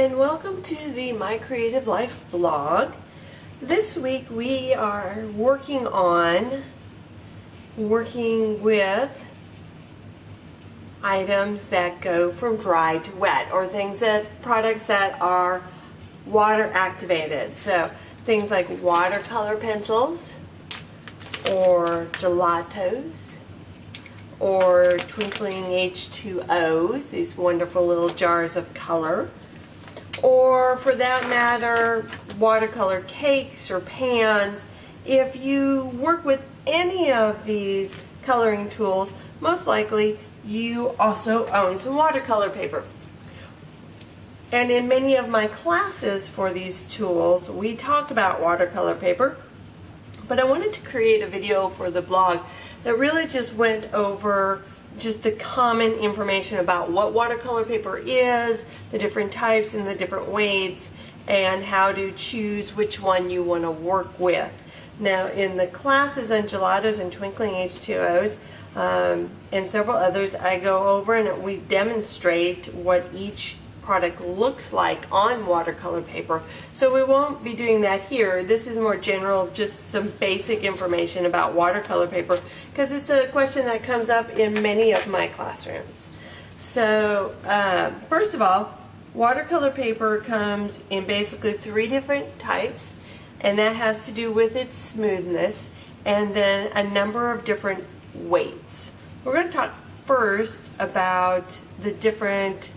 and welcome to the My Creative Life blog. This week we are working with items that go from dry to wet, or products that are water activated. So things like watercolor pencils or gelatos or twinkling H2Os, these wonderful little jars of color, or for that matter watercolor cakes or pans. If you work with any of these coloring tools, most likely you also own some watercolor paper. And in many of my classes for these tools we talk about watercolor paper, but I wanted to create a video for the blog that really just went over just the common information about what watercolor paper is, the different types and the different weights, and how to choose which one you want to work with. Now in the classes on gelatos and twinkling H2Os and several others, I go over and we demonstrate what each product looks like on watercolor paper. So we won't be doing that here. This is more general, just some basic information about watercolor paper, because it's a question that comes up in many of my classrooms. So first of all, watercolor paper comes in basically 3 different types, and that has to do with its smoothness and then a number of different weights. We're going to talk first about the different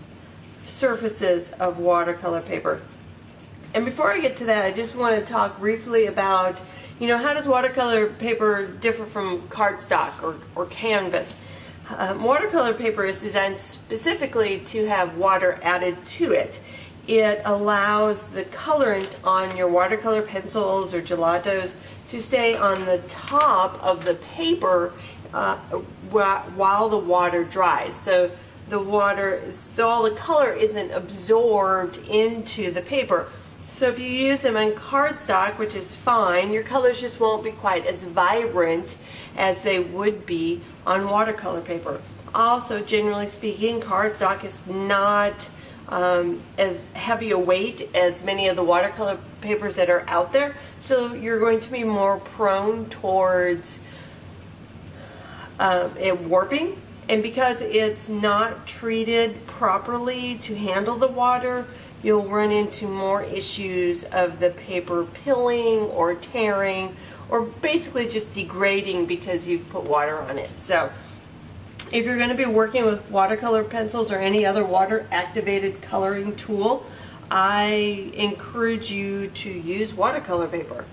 surfaces of watercolor paper. And before I get to that, I just want to talk briefly about, how does watercolor paper differ from cardstock or canvas? Watercolor paper is designed specifically to have water added to it. It allows the colorant on your watercolor pencils or gelatos to stay on the top of the paper while the water dries. So all the color isn't absorbed into the paper. So if you use them on cardstock, which is fine, your colors just won't be quite as vibrant as they would be on watercolor paper. Also, generally speaking, cardstock is not as heavy a weight as many of the watercolor papers that are out there, so you're going to be more prone towards it warping. And because it's not treated properly to handle the water, you'll run into more issues of the paper pilling or tearing, or basically just degrading because you've put water on it. So if you're going to be working with watercolor pencils or any other water activated coloring tool, I encourage you to use watercolor paper.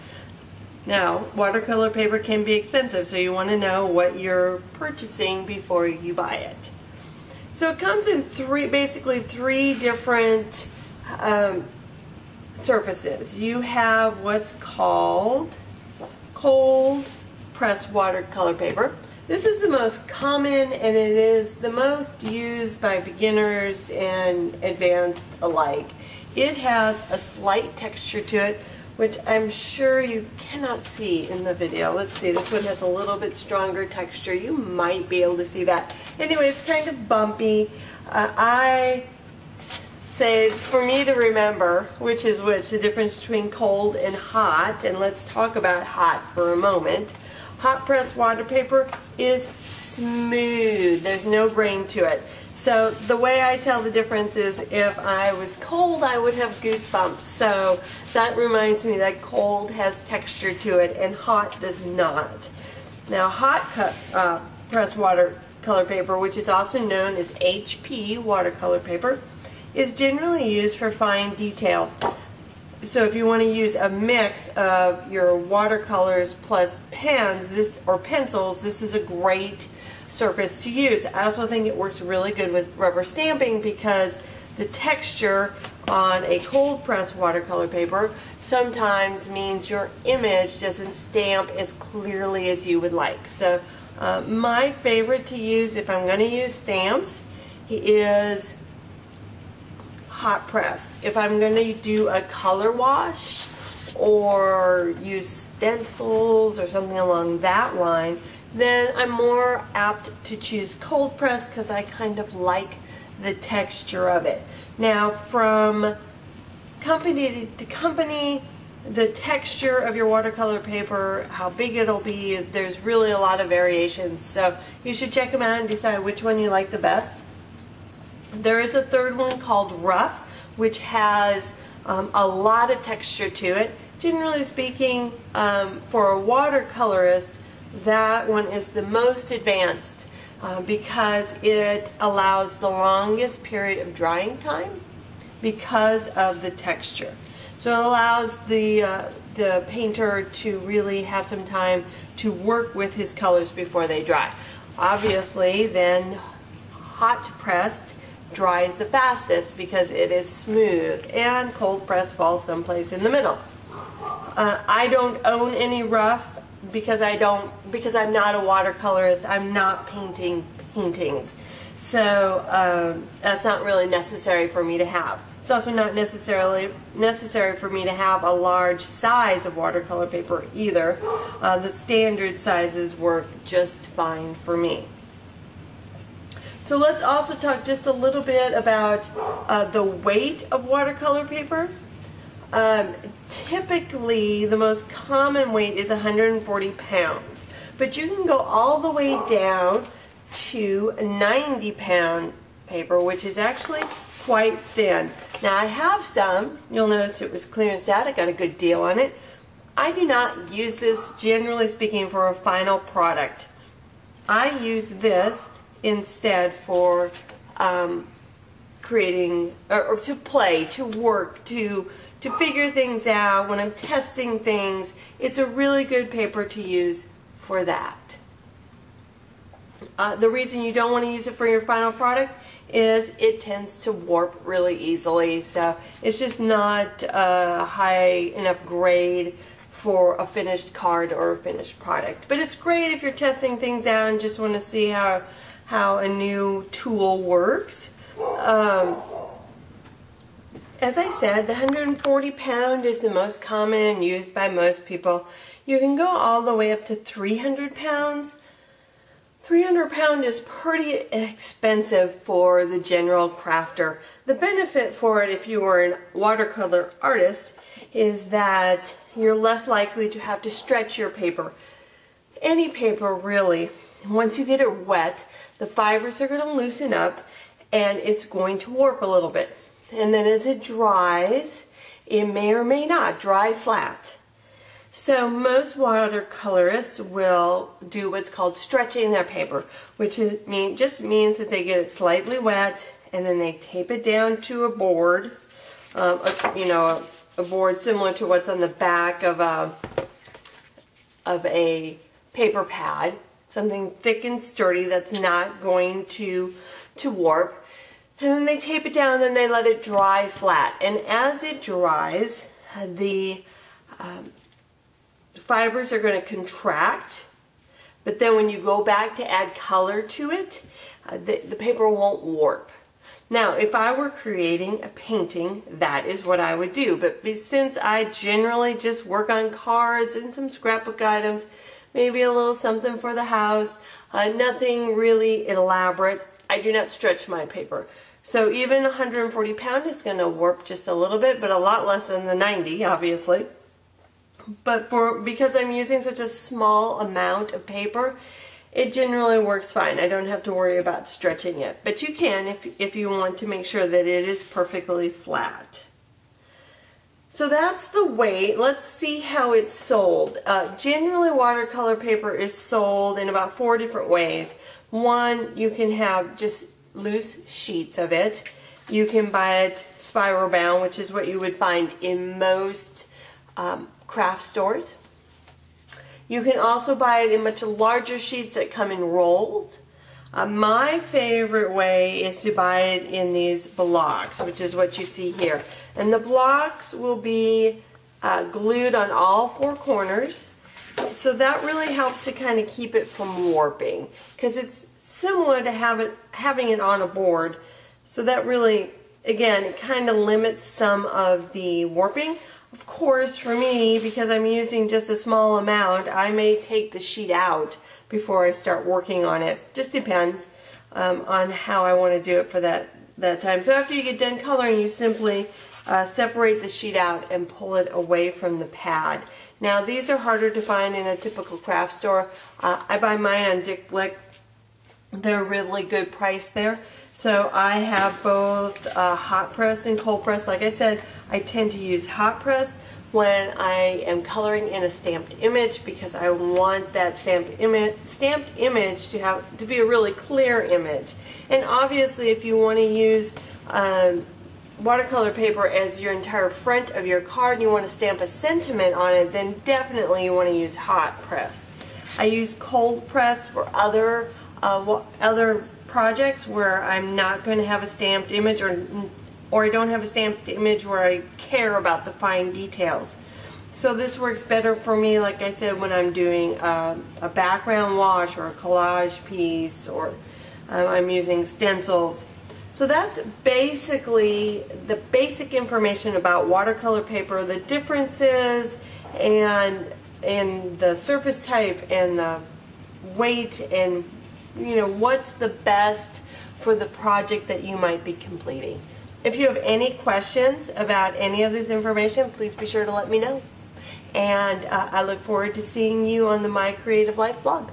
Now, watercolor paper can be expensive, so you want to know what you're purchasing before you buy it. So it comes in basically three different surfaces. You have what's called cold pressed watercolor paper. This is the most common, and it is the most used by beginners and advanced alike. It has a slight texture to it, which I'm sure you cannot see in the video. Let's see, this one has a little bit stronger texture. You might be able to see that. Anyway, it's kind of bumpy. I say it's for me to remember which is which, the difference between cold and hot, and let's talk about hot for a moment. Hot pressed water paper is smooth. There's no grain to it. So the way I tell the difference is if I was cold, I would have goosebumps. So that reminds me that cold has texture to it and hot does not. Now hot pressed watercolor paper, which is also known as HP watercolor paper, is generally used for fine details. So if you want to use a mix of your watercolors plus pens or pencils, this is a great surface to use. I also think it works really good with rubber stamping, because the texture on a cold pressed watercolor paper sometimes means your image doesn't stamp as clearly as you would like. So my favorite to use if I'm going to use stamps is hot pressed. If I'm going to do a color wash or use stencils or something along that line, then I'm more apt to choose cold press because I kind of like the texture of it. Now from accompany the texture of your watercolor paper, how big it'll be. There's really a lot of variations, so you should check them out and decide which one you like the best. There is a third one called Rough, which has a lot of texture to it. Generally speaking, for a watercolorist, that one is the most advanced because it allows the longest period of drying time because of the texture. So it allows the painter to really have some time to work with his colors before they dry. Obviously, then hot pressed dries the fastest because it is smooth, and cold press falls someplace in the middle. I don't own any Rough because I'm not a watercolorist. I'm not painting paintings, so that's not really necessary for me to have. It's also not necessarily necessary for me to have a large size of watercolor paper either. The standard sizes work just fine for me. So let's also talk just a little bit about the weight of watercolor paper. Typically, the most common weight is 140 pounds, but you can go all the way down to 90-pound paper, which is actually quite thin. Now I have some, you'll notice it was clearanced out, I got a good deal on it. I do not use this, generally speaking, for a final product. I use this instead for creating, or to play, to work, to figure things out. When I'm testing things, it's a really good paper to use for that. The reason you don't want to use it for your final product is it tends to warp really easily, so it's just not a high enough grade for a finished card or a finished product. But it's great if you're testing things out and just want to see how a new tool works. As I said, the 140 pound is the most common and used by most people. You can go all the way up to 300 pounds. 300 pound is pretty expensive for the general crafter. The benefit for it, if you were a watercolor artist, is that you're less likely to have to stretch your paper. Any paper, really. Once you get it wet, the fibers are going to loosen up and it's going to warp a little bit. And then as it dries, it may or may not dry flat. So most watercolorists will do what's called stretching their paper, which just means that they get it slightly wet and then they tape it down to a board, a board similar to what's on the back of a paper pad, something thick and sturdy that's not going to warp. And then they tape it down and then they let it dry flat. And as it dries, the fibers are going to contract, but then when you go back to add color to it, the paper won't warp. Now, if I were creating a painting, that is what I would do. But since I generally just work on cards and some scrapbook items, maybe a little something for the house, nothing really elaborate, I do not stretch my paper. So even 140 pound is going to warp just a little bit, but a lot less than the 90, obviously. But because I'm using such a small amount of paper, it generally works fine. I don't have to worry about stretching it. But you can if you want to make sure that it is perfectly flat. So that's the weight. Let's see how it's sold. Generally, watercolor paper is sold in about 4 different ways. One, you can have just loose sheets of it. You can buy it spiral bound, which is what you would find in most craft stores. You can also buy it in much larger sheets that come in rolls. My favorite way is to buy it in these blocks, which is what you see here. And the blocks will be glued on all 4 corners. So that really helps to kind of keep it from warping, because it's similar to having it on a board. So that really, again, it kind of limits some of the warping. Of course, for me, because I'm using just a small amount, I may take the sheet out before I start working on it. Just depends on how I want to do it for that time. So after you get done coloring, you simply separate the sheet out and pull it away from the pad. Now these are harder to find in a typical craft store. I buy mine on Dick Blick. They're really good price there. So I have both hot press and cold press. Like I said, I tend to use hot press when I am coloring in a stamped image because I want that stamped image to be a really clear image. And obviously if you want to use watercolor paper as your entire front of your card and you want to stamp a sentiment on it, then definitely you want to use hot press. I use cold press for other projects where I'm not going to have a stamped image, or I don't have a stamped image where I care about the fine details. So this works better for me, like I said, when I'm doing a background wash or a collage piece, or I'm using stencils. So that's basically the basic information about watercolor paper, the differences and the surface type and the weight, and what's the best for the project that you might be completing. If you have any questions about any of this information, please be sure to let me know. And I look forward to seeing you on the My Creative Life blog.